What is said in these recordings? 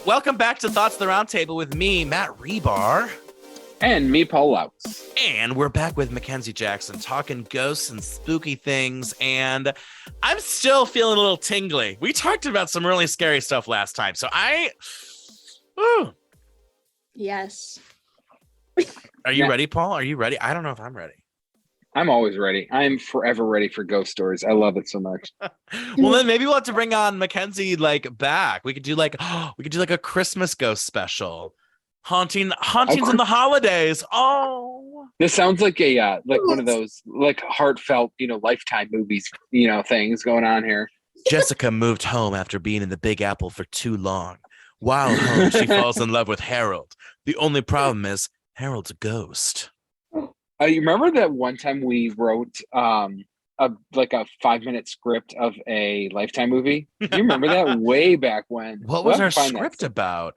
Welcome back to Thoughts of the Roundtable with me, Matt Rebar. And me, Paul Laux. And we're back with Mackenzie Jackson talking ghosts and spooky things. And I'm still feeling a little tingly. We talked about some really scary stuff last time. So Yes. Are you ready, Paul? Are you ready? I don't know if I'm ready. I'm always ready. I'm forever ready for ghost stories. I love it so much. Well, then maybe we'll have to bring on Mackenzie back. We could do a Christmas ghost special. Hauntings in the holidays. Oh, this sounds like a one of those heartfelt, Lifetime movies, things going on here. Jessica moved home after being in the Big Apple for too long. While home, she falls in love with Harold. The only problem is Harold's a ghost. You remember that one time we wrote a 5-minute script of a Lifetime movie? You remember that way back when? What was our script about?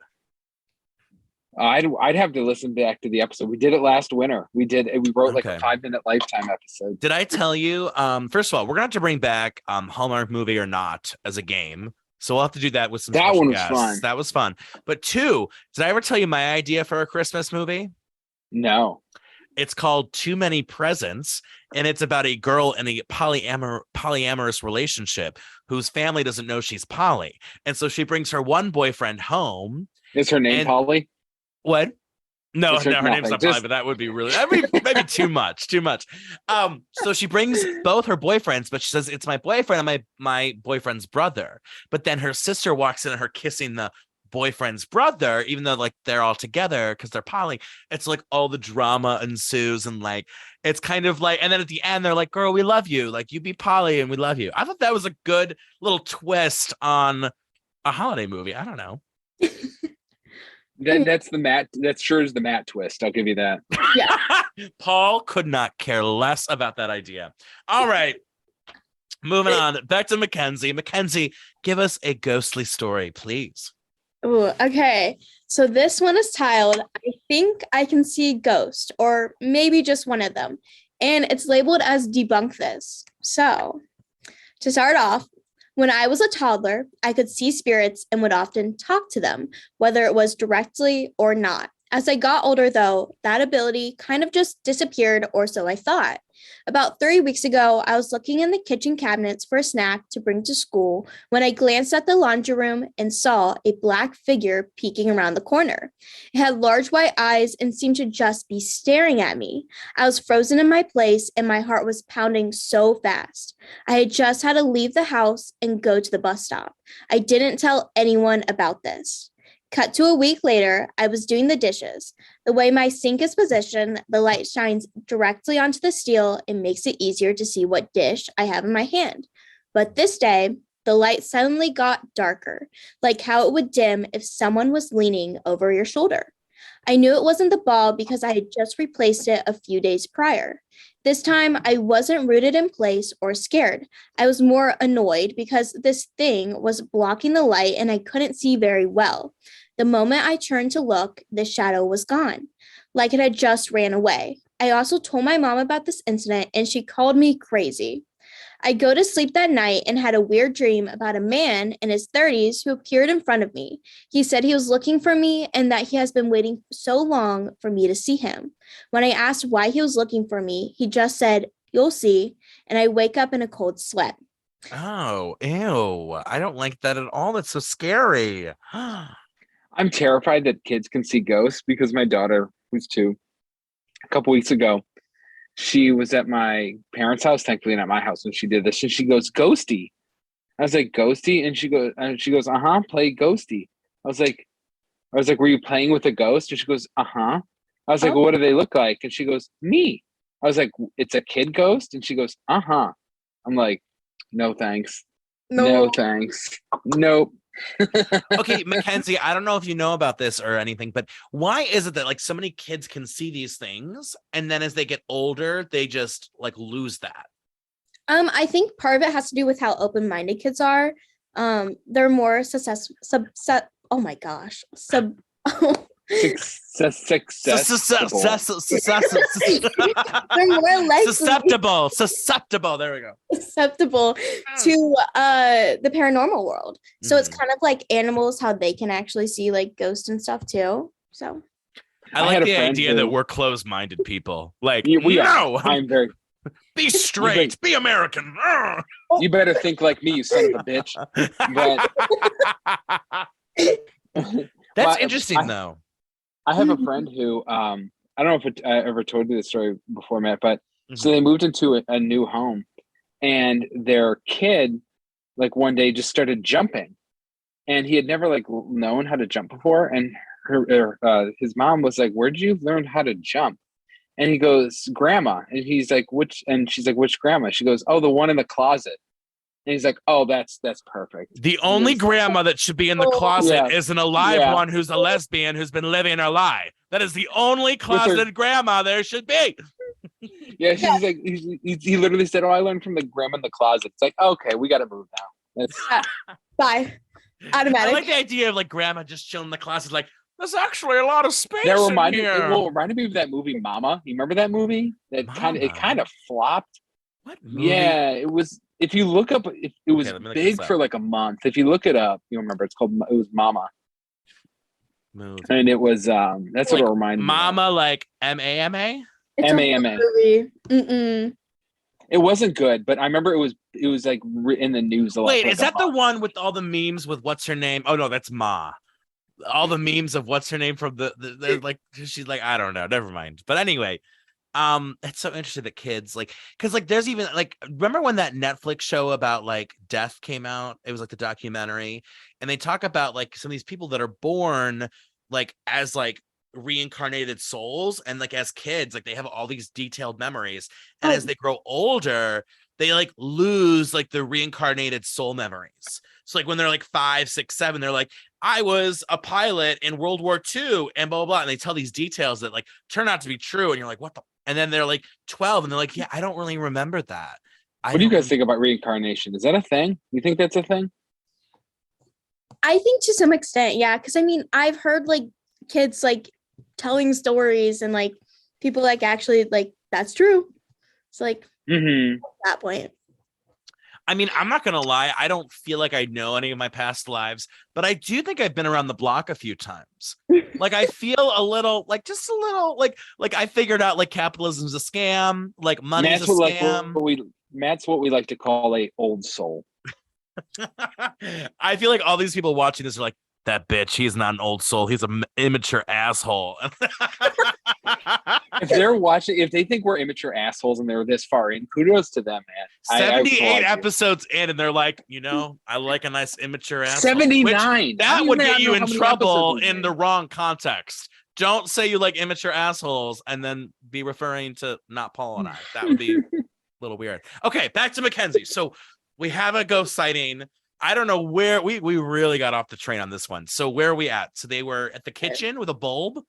I'd have to listen back to the episode. We did it last winter. We wrote a 5-minute Lifetime episode. Did I tell you? First of all, we're gonna have to bring back Hallmark Movie or Not as a game. So we'll have to do that with some special guests. Fun. That was fun. But 2, did I ever tell you my idea for a Christmas movie? No. It's called Too Many Presents, and it's about a girl in a polyamorous relationship whose family doesn't know she's poly. And so she brings her one boyfriend home. Is her name Polly? What? No, her name's not Polly, but that would be maybe too much. So she brings both her boyfriends, but she says, it's my boyfriend and my boyfriend's brother. But then her sister walks in and her kissing the boyfriend's brother, even though they're all together because they're poly. It's all the drama ensues, and it's kind of and then at the end they're like, girl, we love you, you be poly and we love you. I thought that was a good little twist on a holiday movie. I don't know. That's the Matt. That sure is the Matt twist. I'll give you that. Yeah. Paul could not care less about that idea. All right. Moving on. Back to Mackenzie. Mackenzie, give us a ghostly story, please. Ooh, okay. So this one is titled, I Think I Can See a Ghost, or maybe just one of them. And it's labeled as Debunk This. So to start off, when I was a toddler, I could see spirits and would often talk to them, whether it was directly or not. As I got older, though, that ability kind of just disappeared, or so I thought. About 3 weeks ago, I was looking in the kitchen cabinets for a snack to bring to school when I glanced at the laundry room and saw a black figure peeking around the corner. It had large white eyes and seemed to just be staring at me. I was frozen in my place and my heart was pounding so fast. I had just had to leave the house and go to the bus stop. I didn't tell anyone about this. Cut to a week later, I was doing the dishes. The way my sink is positioned, the light shines directly onto the steel and makes it easier to see what dish I have in my hand. But this day, the light suddenly got darker, like how it would dim if someone was leaning over your shoulder. I knew it wasn't the ball because I had just replaced it a few days prior. This time, I wasn't rooted in place or scared. I was more annoyed because this thing was blocking the light and I couldn't see very well. The moment I turned to look, the shadow was gone, like it had just ran away. I also told my mom about this incident and she called me crazy. I go to sleep that night and had a weird dream about a man in his 30s who appeared in front of me. He said he was looking for me and that he has been waiting so long for me to see him. When I asked why he was looking for me, he just said, "You'll see," and I wake up in a cold sweat. Oh, ew. I don't like that at all. That's so scary. I'm terrified that kids can see ghosts because my daughter, who's 2, a couple weeks ago, she was at my parents' house, thankfully not my house, when she did this, and she goes, "Ghosty." I was like, "Ghosty?" And she goes, "Uh-huh, play Ghosty." I was like, "Were you playing with a ghost?" And she goes, "Uh-huh." I was like, "Well, what do they look like?" And she goes, "Me." I was like, "It's a kid ghost?" And she goes, "Uh-huh." I'm like, "No, thanks. No thanks. Nope." Okay, Mackenzie, I don't know if you know about this or anything, but why is it that so many kids can see these things and then as they get older, they just lose that? I think part of it has to do with how open-minded kids are. They're more oh my gosh. Susceptible. There we go. Susceptible to the paranormal world. So it's kind of like animals, how they can actually see like ghosts and stuff too. So I like the idea that we're closed-minded people. Like, I'm very be straight, be American. You better think like me, you son of a bitch. That's interesting, though. I have a friend who, I don't know if I ever told you this story before, Matt, but so they moved into a new home, and their kid, like one day, just started jumping, and he had never like known how to jump before, and his mom was like, "Where'd you learn how to jump?" And he goes, "Grandma," and he's like, "Which?" And she's like, "Which grandma?" She goes, "Oh, the one in the closet." And he's like, "Oh, that's perfect." The only grandma that should be in the closet is an alive one who's a lesbian who's been living her life. That is the only closeted grandma there should be. Yeah, she's like, he literally said, "Oh, I learned from the grandma in the closet." It's like, okay, we got to move now. Bye. Automatic. I like the idea of like grandma just chilling in the closet, like, there's actually a lot of space That in reminded here. It reminded me of that movie Mama. You remember that movie? That kind of flopped. What movie? Yeah, it was. If you look up, it was big for like a month. If you look it up, you remember it was Mama. Movie. And it was that's like what it reminded me. Mama, like MAMA? MAMA. Mm-mm. It wasn't good, but I remember it was like in the news a lot. Wait, is that the one with all the memes with what's her name? Oh no, that's Ma. All the memes of what's her name from the like she's like, I don't know, never mind. But anyway, it's so interesting that kids like, because like there's even like, remember when that Netflix show about like death came out? It was like the documentary, and they talk about like some of these people that are born like as like reincarnated souls, and like as kids like they have all these detailed memories, and as they grow older they like lose like the reincarnated soul memories. So like when they're like 5, 6, 7, they're like, I was a pilot in World War II and blah, blah, blah. And they tell these details that like turn out to be true. And you're like, what the? And then they're like 12 and they're like, yeah, I don't really remember that. What do you guys think about reincarnation? Is that a thing? You think that's a thing? I think to some extent, yeah. Because I mean, I've heard like kids like telling stories and like people like actually like that's true. It's like at that point. I mean, I'm not going to lie. I don't feel like I know any of my past lives, but I do think I've been around the block a few times. Like I feel a little, like just a little, like I figured out like capitalism's a scam, like money's a scam. Matt's what we like to call a old soul. I feel like all these people watching this are like, that bitch, he's not an old soul. He's an immature asshole. If they're watching, if they think we're immature assholes and they're this far in, kudos to them, man. 78 episodes in, and they're like, you know, I like a nice immature asshole. 79. That would get you in trouble in the wrong context. Don't say you like immature assholes and then be referring to not Paul and I. That would be a little weird. Okay, back to Mackenzie. So we have a ghost sighting. I don't know where we really got off the train on this one. So where are we at? So they were at the kitchen with a bulb.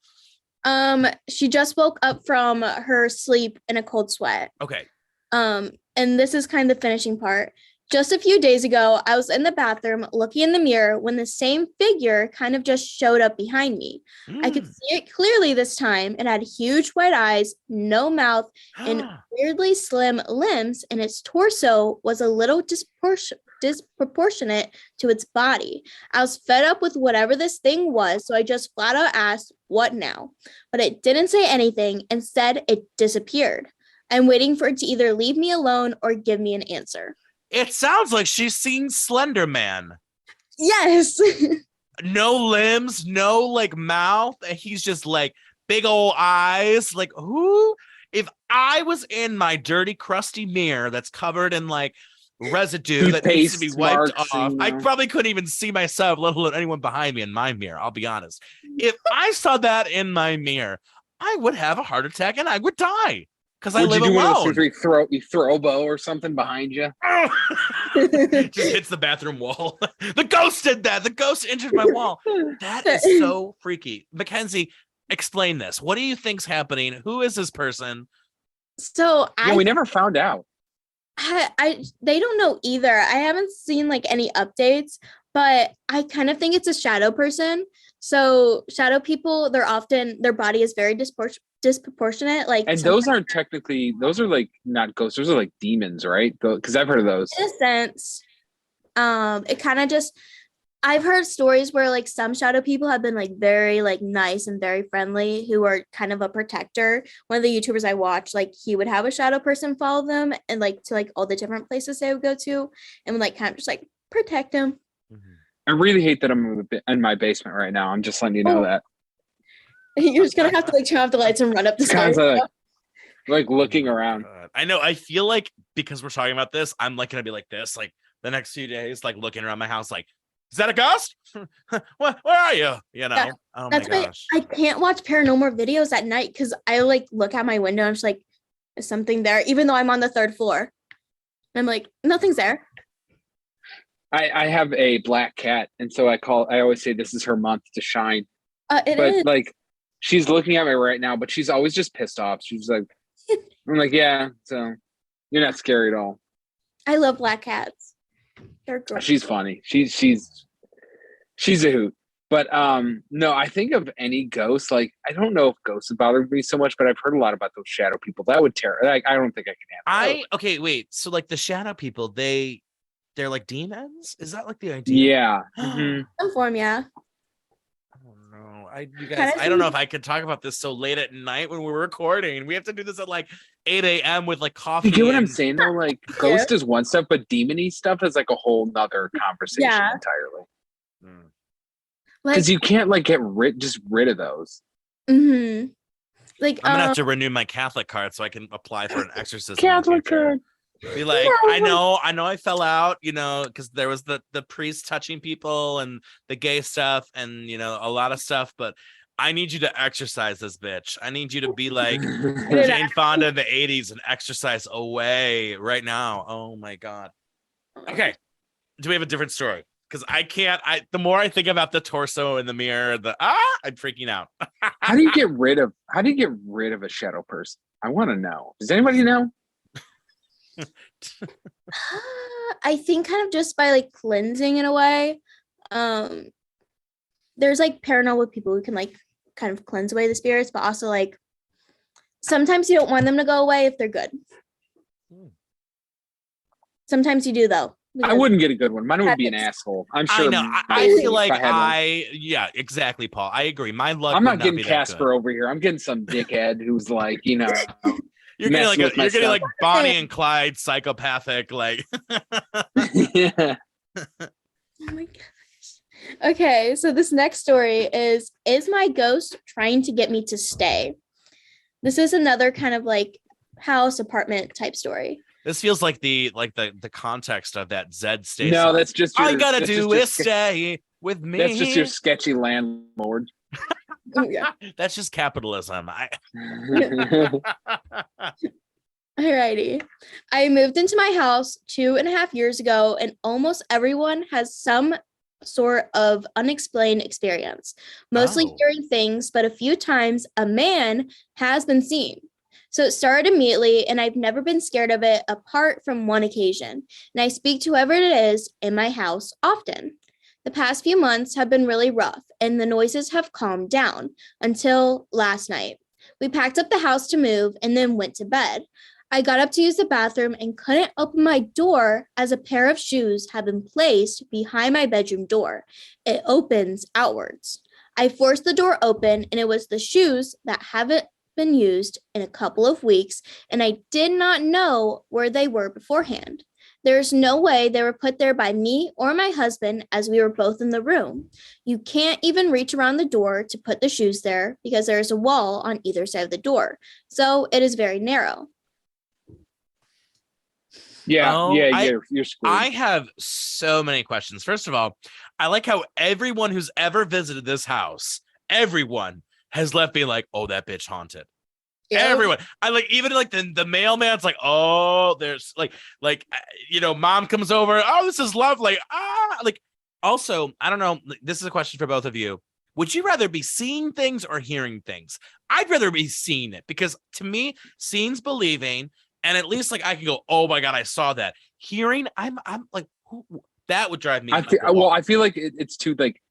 She just woke up from her sleep in a cold sweat. Okay. And this is kind of the finishing part. Just a few days ago, I was in the bathroom looking in the mirror when the same figure kind of just showed up behind me. I could see it clearly this time. It had huge white eyes, no mouth, and weirdly slim limbs, and its torso was a little disproportionate to its body. I was fed up with whatever this thing was, so I just flat out asked, "What now?" But it didn't say anything. Instead, it disappeared. I'm waiting for it to either leave me alone or give me an answer. It sounds like she's seen Slender Man. Yes. No limbs, no like mouth. And he's just like big old eyes. Like who? If I was in my dirty, crusty mirror that's covered in like residue that needs to be wiped off, I probably couldn't even see myself, let alone anyone behind me in my mirror. I'll be honest. If I saw that in my mirror, I would have a heart attack and I would die. Because I live alone. You throw a bow or something behind you. Just hits the bathroom wall. The ghost did that. The ghost entered my wall. That is so freaky. Mackenzie, explain this. What do you think's happening? Who is this person? So we never found out. They don't know either. I haven't seen like any updates, but I kind of think it's a shadow person. So shadow people, their body is very disproportionate. Like, And those aren't technically, those are like not ghosts, those are like demons, right? Because I've heard of those. in a sense, it kind of just, I've heard stories where like some shadow people have been like very like nice and very friendly, who are kind of a protector. One of the YouTubers I watch, like he would have a shadow person follow them and like to like all the different places they would go to, and would like kind of just like protect them. I really hate that I'm in my basement right now. I'm just letting you know that. You're just gonna have to like turn off the lights and run up the stairs. Like looking around. I know. I feel like because we're talking about this, I'm like gonna be like this, like the next few days, like looking around my house, like, is that a ghost? Where are you? You know? Yeah, oh that's my why gosh. I can't watch paranormal videos at night because I like look out my window and I'm just like, is something there? Even though I'm on the 3rd floor. I'm like, nothing's there. I have a black cat, and so I always say this is her month to shine. It but is. like she's looking at me right now, but she's always just pissed off. She's like, I'm like, yeah, so you're not scary at all. I love black cats. They're great. She's funny. She's a hoot. But no, I think of any ghost, like I don't know if ghosts bother me so much, but I've heard a lot about those shadow people. That would tear. Like I don't think I can handle it. Okay, wait. So like the shadow people, they're like demons? Is that like the idea? Yeah. Mm-hmm. Some form, yeah. Oh no. You guys, I don't know if I could talk about this so late at night when we're recording. We have to do this at like 8 a.m. with like coffee. You get what I'm saying though? Like ghost is one stuff, but demony stuff is like a whole nother conversation entirely. Because you can't like get rid of those. Mm-hmm. Like I'm gonna have to renew my Catholic card so I can apply for an exorcism. Catholic card. Be like, I know I fell out, you know, because there was the priest touching people and the gay stuff and you know a lot of stuff, but I need you to exercise this bitch. I need you to be like Jane Fonda in the 80s and exercise away right now. Oh my god. Okay. Do we have a different story? Because I can't. The more I think about the torso in the mirror, I'm freaking out. How do you get rid of a shadow person? I want to know. Does anybody know? I think kind of just by like cleansing in a way. There's like paranormal people who can like kind of cleanse away the spirits, but also like sometimes you don't want them to go away if they're good. Sometimes you do though. I wouldn't get a good one. Mine would be an asshole. I'm sure. I know. I feel like yeah, exactly, Paul. I agree. My luck. I'm not getting Casper over here. I'm getting some dickhead who's like, you know. You're getting like Bonnie and Clyde, psychopathic, like. Yeah. Oh my gosh. Okay, so this next story is my ghost trying to get me to stay? This is another kind of like house apartment type story. This feels like the context of that Zed station. No, that's just all you gotta do is stay with me. That's just your sketchy landlord. Yeah. That's just capitalism. Alrighty. I moved into my house 2.5 years ago, and almost everyone has some sort of unexplained experience, mostly hearing things, but a few times a man has been seen. So it started immediately, and I've never been scared of it apart from one occasion. And I speak to whoever it is in my house often. The past few months have been really rough, and the noises have calmed down until last night. We packed up the house to move and then went to bed. I got up to use the bathroom and couldn't open my door as a pair of shoes had been placed behind my bedroom door. It opens outwards. I forced the door open, and it was the shoes that haven't been used in a couple of weeks, and I did not know where they were beforehand. There's no way they were put there by me or my husband, as we were both in the room. You can't even reach around the door to put the shoes there because there is a wall on either side of the door, so it is very narrow. You're screwed. I have so many questions. First of all, I like how everyone who's ever visited this house, everyone has left being like, oh, that bitch haunted. Yeah. Everyone. I like, even like the mailman's like, oh, there's like, you know, mom comes over. Oh, this is lovely. Like, also, I don't know. This is a question for both of you. Would you rather be seeing things or hearing things? I'd rather be seeing it because to me, seeing's believing. And at least like I can go, oh my God, I saw that. Hearing, I'm like, that would drive me. I feel like it's too like,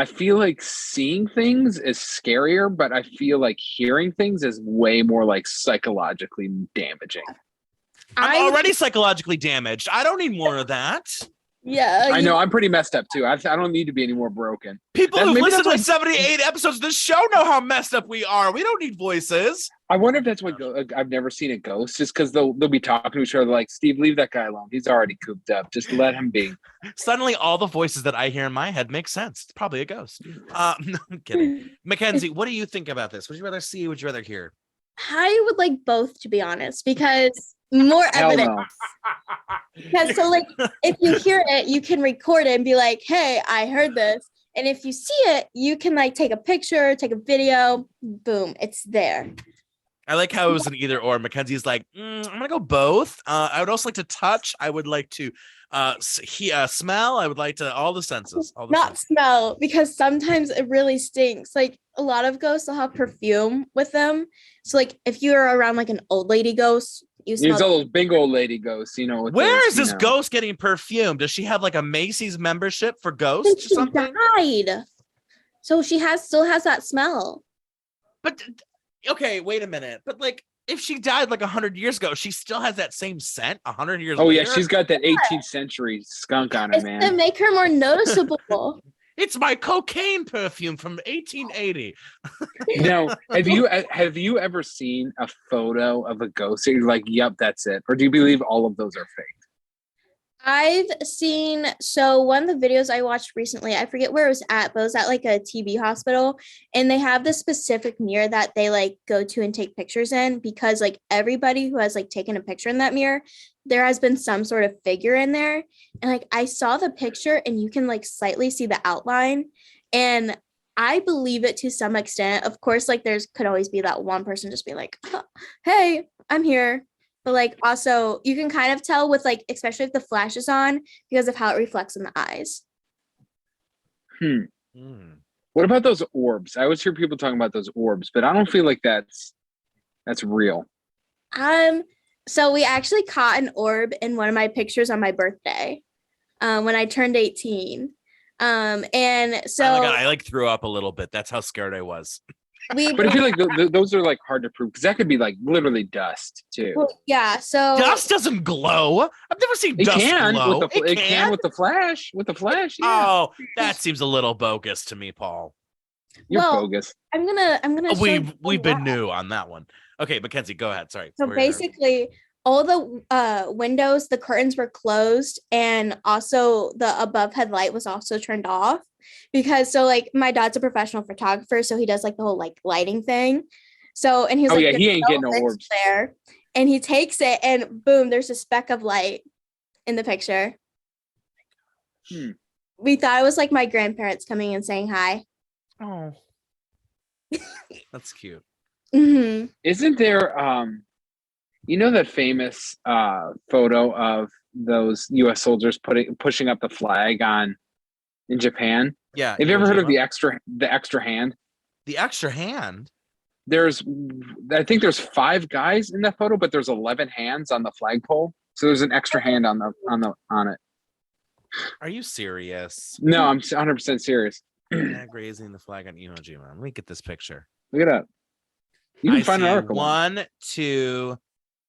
I feel like seeing things is scarier, but I feel like hearing things is way more like psychologically damaging. I'm already psychologically damaged. I don't need more of that. Yeah. I know I'm pretty messed up too. I don't need to be any more broken. People who've maybe listened to that's like 78 episodes of this show know how messed up we are. We don't need voices. I wonder if that's what I've never seen a ghost, just because they'll be talking to each other like, Steve, leave that guy alone. He's already cooped up. Just let him be. Suddenly, all the voices that I hear in my head make sense. It's probably a ghost. No, I'm kidding. Mackenzie, what do you think about this? Would you rather see? Would you rather hear? I would like both, to be honest, because more Hell evidence. no. Because so like if you hear it, you can record it and be like, hey, I heard this. And if you see it, you can like take a picture, take a video, boom, it's there. I like how it was an either or. Mackenzie's like, I'm gonna go both. I would also like to touch. I would like to smell. I would like to all the senses. Not smell, because sometimes it really stinks. Like a lot of ghosts will have perfume with them. So like if you're around like an old lady ghost, you smell. There's all those big old lady ghosts, you know. Where is this ghost getting perfume? Does she have like a Macy's membership for ghosts or she something? died. So she still has that smell. But okay, wait a minute. But like, if she died like 100 years ago, she still has that same scent 100 years later? Oh, yeah, she's got that 18th century skunk on her, It's man. to make her more noticeable. It's my cocaine perfume from 1880. Now, have you ever seen a photo of a ghost that you're like, yep, that's it? Or do you believe all of those are fake? I've seen, so one of the videos I watched recently, I forget where it was at, but it was at like a TB hospital, and they have this specific mirror that they like go to and take pictures in, because like everybody who has like taken a picture in that mirror, there has been some sort of figure in there. And like I saw the picture and you can like slightly see the outline, and I believe it to some extent. Of course, like could always be that one person just be like, hey, I'm here. But like also you can kind of tell with like, especially if the flash is on, because of how it reflects in the eyes. What about those orbs? I always hear people talking about those orbs, but I don't feel like that's real. So we actually caught an orb in one of my pictures on my birthday, when I turned 18. And so oh my God, I like threw up a little bit. That's how scared I was. But I feel like those are like hard to prove, because that could be like literally dust too. Yeah, so dust doesn't glow. I've never seen dust glow. It can with the flash. With the flash. Yeah. Oh, that seems a little bogus to me, Paul. You're bogus. I'm gonna. We've been new on that one. Okay, Mackenzie, go ahead. Sorry. So basically, all the windows, the curtains were closed, and also the above head light was also turned off, because so like my dad's a professional photographer, so he does like the whole like lighting thing. So and he's he ain't getting no orbs there, and he takes it and boom, there's a speck of light in the picture. We thought it was like my grandparents coming and saying hi. Oh, that's cute. Mm-hmm. Isn't there you know that famous photo of those U.S. soldiers pushing up the flag in Japan? Yeah. Have you ever heard of the extra hand? The extra hand? I think there's 5 guys in that photo, but there's 11 hands on the flagpole. So there's an extra hand on it. Are you serious? No, I'm 100% serious. Raising the flag on Iwo Jima. Let me get this picture. Look it up. You can find an article. 1, 2,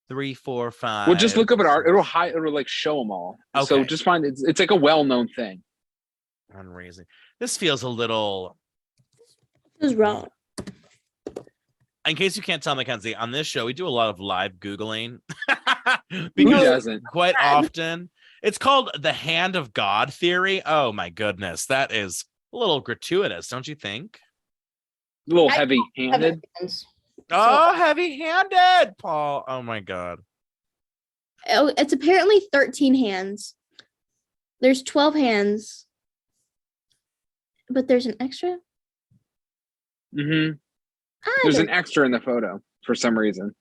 3, 4, 5. Well, just look up an art. It'll like show them all. Okay. So just find it's like a well-known thing. On raising. This feels a little. Who's wrong? In case you can't tell, Mackenzie, on this show we do a lot of live Googling. Who doesn't? Quite often. It's called the hand of God theory. Oh my goodness, that is a little gratuitous, don't you think? A little heavy-handed. Oh, heavy-handed, Paul. Oh my God. Oh, it's apparently 13 hands. There's 12 hands, but there's an extra. Mm-hmm. There's an extra in the photo for some reason.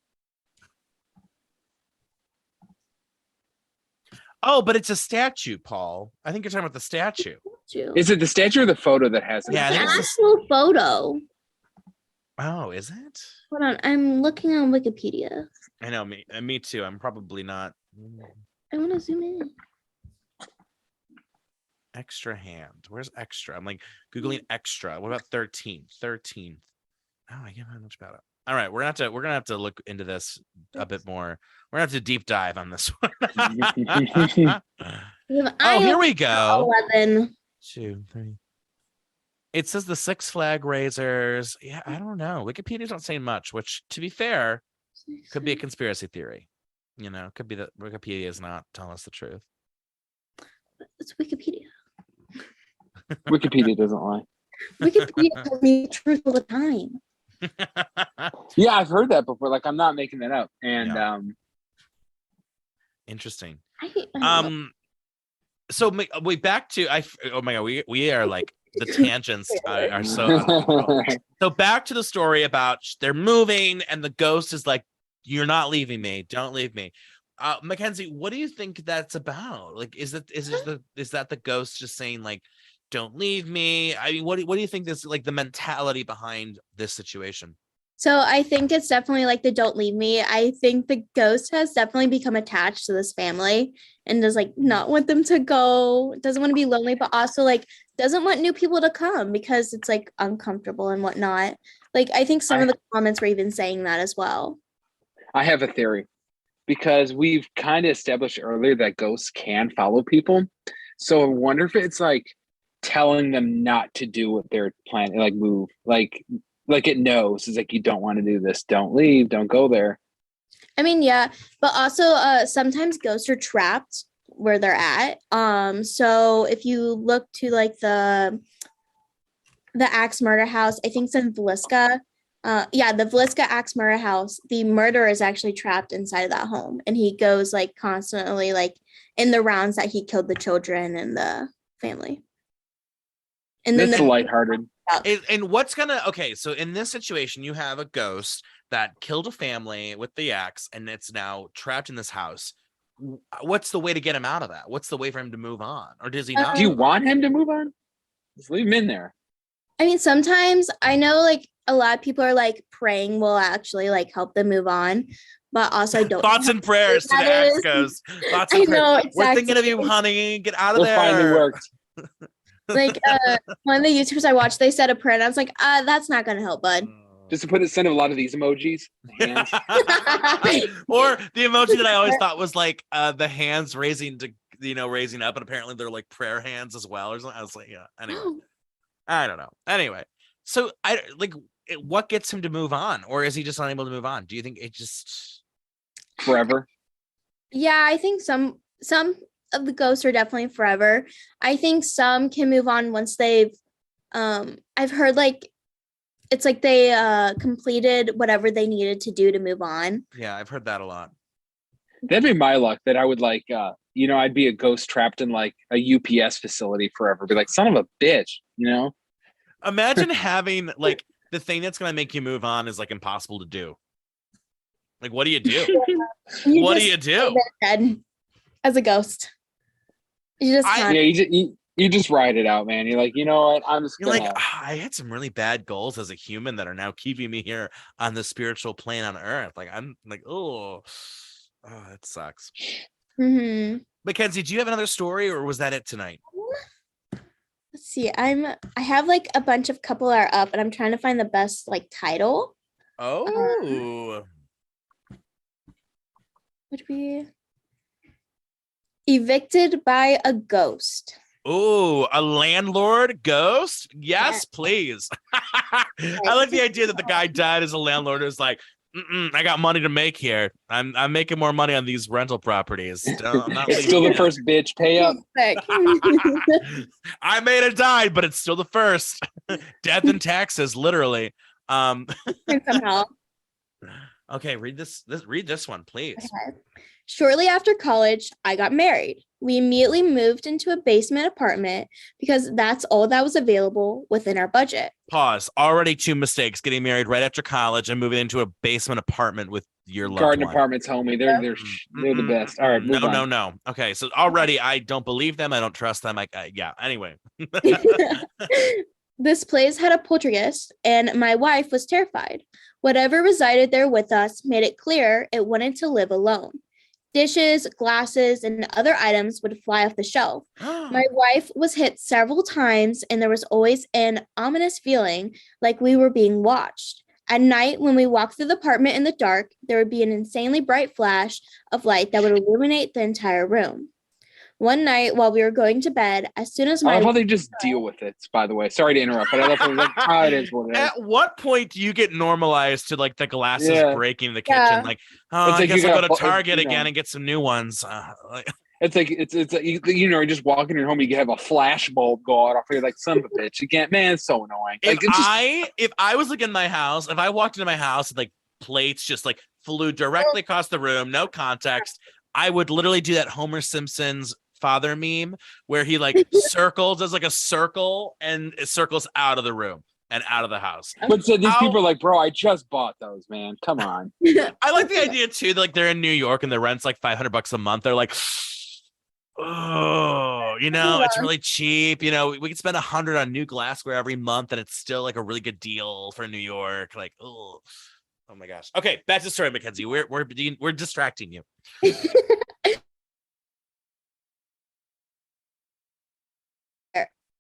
Oh, but it's a statue, Paul. I think you're talking about the statue. Is it the statue or the photo that has it? Yeah, I think it's an actual photo. Oh, is it? Hold on, I'm looking on Wikipedia. I know, me too. I'm probably not. I want to zoom in. Extra hand. Where's extra? I'm like Googling extra. What about 13? 13th. Oh, I can't find much about it. All right, we're gonna have to look into this a bit more. We're gonna have to deep dive on this one. Oh, here we go. 11. 2, 3. It says the Six Flag Raisers. Yeah, I don't know. Wikipedia's not saying much, which, to be fair, could be a conspiracy theory. You know, could be that Wikipedia is not telling us the truth. It's Wikipedia. Wikipedia doesn't lie. Wikipedia tells me the truth all the time. Yeah, I've heard that before. Like, I'm not making that up. And Interesting. I So we back to oh my god, we are like the tangents are so so back to the story about they're moving and the ghost is like, you're not leaving me, don't leave me. Mackenzie, what do you think that's about? Like, is that the ghost just saying like, don't leave me? I mean, what do you think this, like, the mentality behind this situation? So I think it's definitely like the don't leave me. I think the ghost has definitely become attached to this family and does like not want them to go, doesn't want to be lonely, but also like doesn't want new people to come because it's like uncomfortable and whatnot. Like I think some of the comments were even saying that as well. I have a theory because we've kind of established earlier that ghosts can follow people. So I wonder if it's like telling them not to do what they're planning, like move, like it knows. It's like, you don't want to do this, don't leave, don't go there. I mean, yeah, but also sometimes ghosts are trapped where they're at. So if you look to like the Axe murder house, I think it's in Villisca. The Villisca Axe murder house, the murderer is actually trapped inside of that home, and he goes like constantly like in the rounds that he killed the children and the family. And then that's lighthearted. And what's gonna, okay, so in this situation, you have a ghost that killed a family with the axe, and it's now trapped in this house. What's the way to get him out of that? What's the way for him to move on, or does he not? Do you want him to move on? Just leave him in there. I mean, sometimes I know like a lot of people are like praying will actually like help them move on, but also I don't. Thoughts and prayers to the axe ghost. Thoughts and prayers. Exactly. We're thinking of you, honey. Get out of there. Finally worked. Like one of the YouTubers I watched, they said a prayer, and I was like, that's not gonna help, bud. Just to put it, send a lot of these emojis. Or the emoji that I always thought was like the hands raising up, and apparently they're like prayer hands as well, or something. I was like, yeah. Anyway, I don't know. Anyway, so what gets him to move on, or is he just unable to move on? Do you think it just forever? Yeah, I think some of the ghosts are definitely forever. I think some can move on once they've I've heard like it's like they completed whatever they needed to do to move on. Yeah, I've heard that a lot. That'd be my luck, that I would like I'd be a ghost trapped in like a UPS facility forever. Be like, son of a bitch, Imagine having like the thing that's gonna make you move on is like impossible to do. Like, what do you do? What do you do? As a ghost. You just ride it out, man. You're like, you know what? I'm just gonna... I had some really bad goals as a human that are now keeping me here on the spiritual plane on Earth. Like, I'm like, oh, it sucks. Mm-hmm. Mackenzie, do you have another story, or was that it tonight? Let's see. I have like a bunch of couple are up, and I'm trying to find the best like title. Oh. Would be evicted by a ghost. Oh, a landlord ghost? Yes, please. I like the idea that the guy died as a landlord who's like, I got money to make here. I'm making more money on these rental properties. I'm not still the first, bitch. Pay up. I may have died, but it's still the first. Death and taxes, literally. Somehow. Okay, read this one, please. Okay. Shortly after college, I got married. We immediately moved into a basement apartment because that's all that was available within our budget. Pause. Already 2 mistakes: getting married right after college and moving into a basement apartment with your loved garden one. Apartments, homie. They're the best. All right, no. Okay, so already I don't believe them. I don't trust them. Yeah. Anyway. This place had a poltergeist, and my wife was terrified. Whatever resided there with us made it clear it wanted to live alone. Dishes, glasses, and other items would fly off the shelf. My wife was hit several times, and there was always an ominous feeling like we were being watched. At night, when we walked through the apartment in the dark, there would be an insanely bright flash of light that would illuminate the entire room. One night, while we were going to bed, as soon as I my love how they just deal with it, by the way. Sorry to interrupt, but I love how like, it is what it is. At what point do you get normalized to like the glasses breaking in the kitchen? Yeah. Like, It's I like guess you I'll go gotta to Target you know. again and get some new ones. It's like it's you just walk in your home, you have a flash bulb go off. You're like, son of a bitch, you can't. Man, it's so annoying. Like, If I was like in my house, if I walked into my house and like plates just like flew directly across the room, no context, I would literally do that Homer Simpson's father meme where he like does like a circle and it circles out of the room and out of the house. But so these people are like, bro, I just bought those, man. Come on. I like the idea too that like they're in New York and the rent's like $500 a month. They're like, oh, it's really cheap. We could spend $100 on new glassware every month and it's still like a really good deal for New York. Like, oh my gosh. Okay, back to the story, Mackenzie. We're distracting you.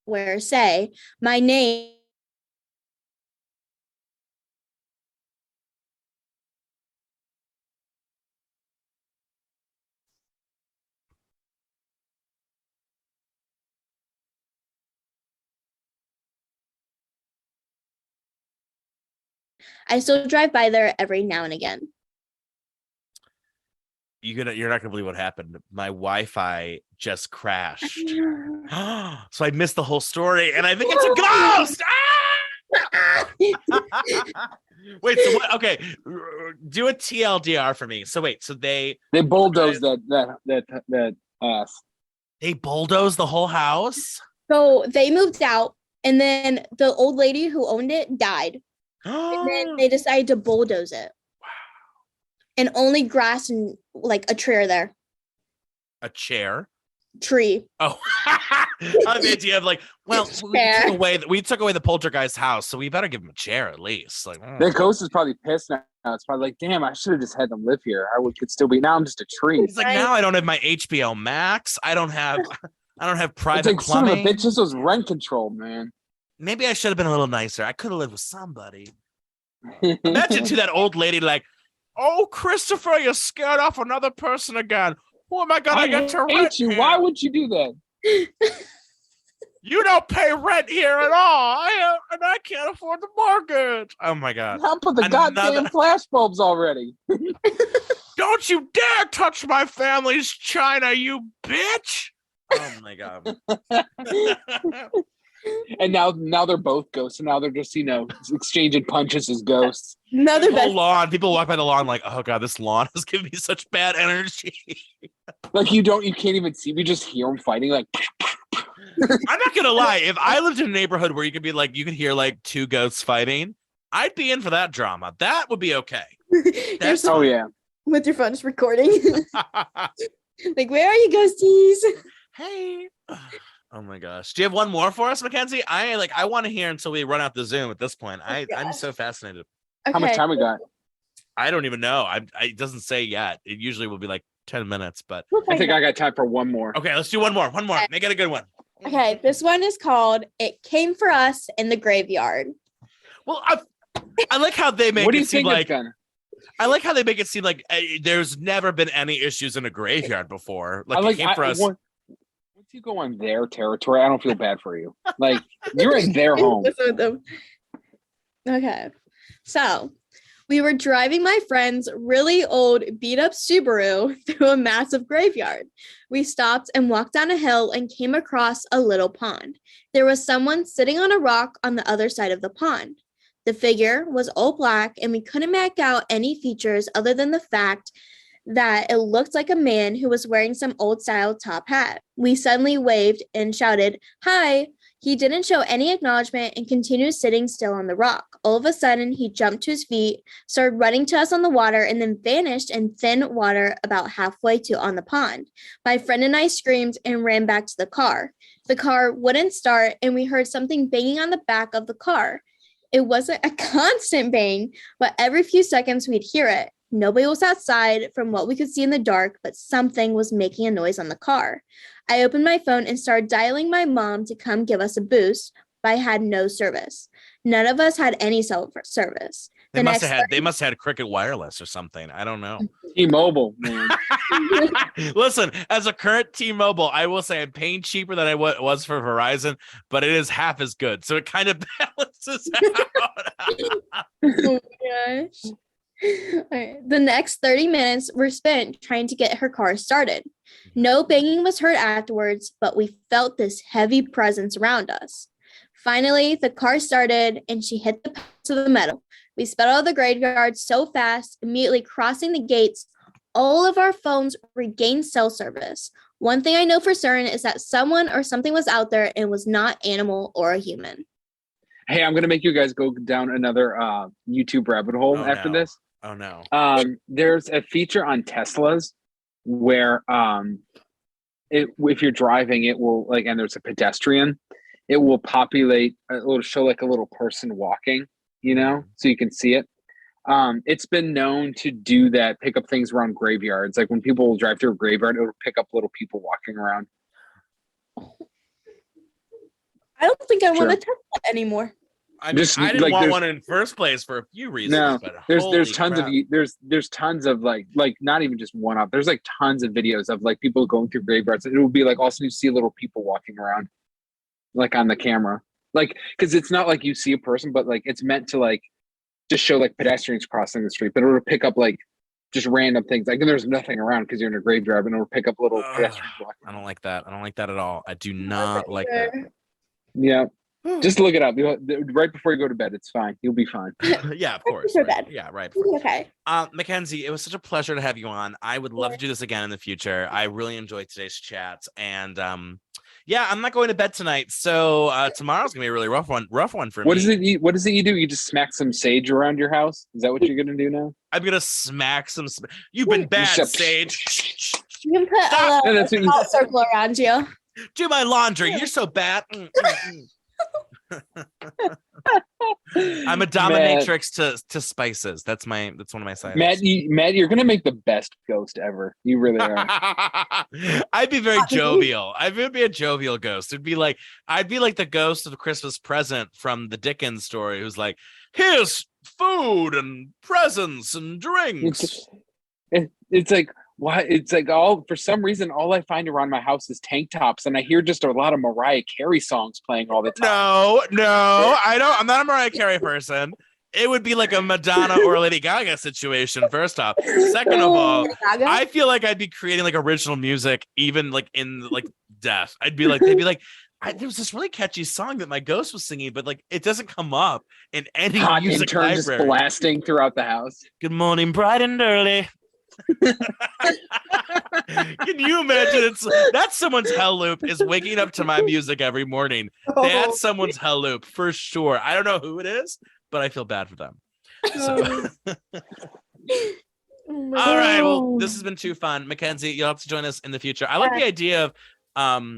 Where say my name I still drive by there every now and again. You're not gonna believe what happened. My Wi-Fi just crashed. So I missed the whole story and I think it's a ghost. Wait, so what? Okay, do a TLDR for me. So wait, so they bulldozed that ass. They bulldozed the whole house. So they moved out, and then the old lady who owned it died, and then they decided to bulldoze it. Wow! And only grass and like a tree are there. A chair. Tree. Oh, the idea of like, well, we took away the poltergeist house, so we better give him a chair at least. Like, the ghost is probably pissed now. It's probably like, damn, I should have just had them live here. Could still be. Now I'm just a tree. It's like now I don't have my HBO Max. I don't have private. It's like, plumbing. Son of a bitch, this was rent controlled, man. Maybe I should have been a little nicer. I could have lived with somebody. Imagine to that old lady like, oh, Christopher, you're scared off another person again. Oh my God, I got to rent you. Here. Why would you do that? You don't pay rent here at all. And I can't afford the mortgage. Oh my God. How about the goddamn flash bulbs already? Don't you dare touch my family's china, you bitch. Oh my God. And now they're both ghosts, and now they're just exchanging punches as ghosts. Another best lawn. People walk by the lawn like, oh God, this lawn is giving me such bad energy. Like you can't even see. We just hear them fighting. Like, I'm not gonna lie. If I lived in a neighborhood where you could hear like two ghosts fighting, I'd be in for that drama. That would be okay. Oh yeah, with your phone just recording. Like, where are you, ghosties? Hey. Oh my gosh. Do you have one more for us, Mackenzie? I want to hear until we run out the Zoom at this point. I'm so fascinated. Okay. How much time we got? I don't even know. It doesn't say yet. It usually will be like 10 minutes, but I think I got time for one more. Okay, let's do one more. Okay. Make it a good one. Okay, this one is called It Came for Us in the Graveyard. Well, I like how they make it seem like I like how they make it seem like there's never been any issues in a graveyard before. Like, it came for us. Once you go on their territory, I don't feel bad for you. Like, you're in their home. Okay. So we were driving my friend's really old beat up Subaru through a massive graveyard. We stopped and walked down a hill and came across a little pond. There was someone sitting on a rock on the other side of the pond. The figure was all black and we couldn't make out any features other than the fact that it looked like a man who was wearing some old style top hat. We suddenly waved and shouted, "Hi." He didn't show any acknowledgement and continued sitting still on the rock. All of a sudden, he jumped to his feet, started running to us on the water, and then vanished in thin water about halfway to on the pond. My friend and I screamed and ran back to the car. The car wouldn't start, and we heard something banging on the back of the car. It wasn't a constant bang, but every few seconds we'd hear it. Nobody was outside from what we could see in the dark, but something was making a noise on the car. I opened my phone and started dialing my mom to come give us a boost, but I had no service. None of us had any cell service. They must have had Cricket Wireless or something. I don't know. T-Mobile, man. Listen, as a current T-Mobile, I will say I'm paying cheaper than I was for Verizon, but it is half as good. So it kind of balances out. Oh my gosh. Okay. The next 30 minutes were spent trying to get her car started. No banging was heard afterwards, but we felt this heavy presence around us. Finally, the car started and she hit the pedal to the metal. We sped out of the graveyard so fast, immediately crossing the gates. All of our phones regained cell service. One thing I know for certain is that someone or something was out there and was not animal or a human. Hey, I'm going to make you guys go down another YouTube rabbit hole after this. Oh, no. There's a feature on Teslas where if you're driving, it will, like, and there's a pedestrian, it will populate, it will show like a little person walking, you know, so you can see it. It's been known to do that, pick up things around graveyards. Like when people will drive through a graveyard, it'll pick up little people walking around. I don't think I want to test that anymore. I mean, I didn't want one in the first place for a few reasons. No, but there's tons of there's tons of like not even just one up. There's like tons of videos of like people going through graveyards. It will be like also you see little people walking around, like on the camera, like because it's not like you see a person, but like it's meant to like just show like pedestrians crossing the street, but it'll pick up like just random things. Like there's nothing around because you're in a graveyard, and it'll pick up little pedestrians walking. I don't like that. I don't like that at all. I do not like that. Yeah. Just look it up. Right before you go to bed, it's fine. You'll be fine. Yeah, of course. Right. Bed. Yeah, right. Okay. Mackenzie, it was such a pleasure to have you on. I would love to do this again in the future. I really enjoyed today's chat, and yeah, I'm not going to bed tonight, so tomorrow's gonna be a really rough one for me. What is it you do? You just smack some sage around your house? Is that what you're gonna do now? I'm gonna smack some. You've been bad, Sage. You can put a salt circle around you. Do my laundry. You're so bad. I'm a dominatrix to spices. That's one of my sides. Matt, you're gonna make the best ghost ever. You really are. I'd be very jovial. I would be a jovial ghost. I'd be like the ghost of the Christmas present from the Dickens story, who's like, here's food and presents and drinks. It's like, why? It's like for some reason, all I find around my house is tank tops, and I hear just a lot of Mariah Carey songs playing all the time. No, I don't. I'm not a Mariah Carey person. It would be like a Madonna or a Lady Gaga situation, first off. Second of all, I feel like I'd be creating like original music, even like in like death. They'd be like, there was this really catchy song that my ghost was singing, but like it doesn't come up in any music library. Just blasting throughout the house. Good morning, bright and early. Can you imagine? That's someone's hell loop is waking up to my music every morning. That's someone's hell loop for sure. I don't know who it is, but I feel bad for them. So. All right. Well, this has been too fun. Mackenzie, you'll have to join us in the future. I like the idea of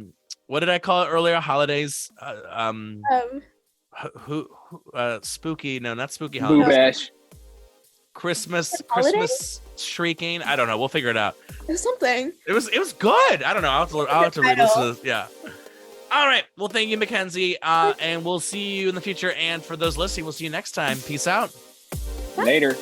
what did I call it earlier? Holidays. Spooky? No, not spooky holidays. Boo bash. Christmas shrieking. I don't know. We'll figure it out. It was something. It was good. I don't know. I'll have to read this. Yeah. All right. Well, thank you, Mackenzie. And we'll see you in the future. And for those listening, we'll see you next time. Peace out. Later.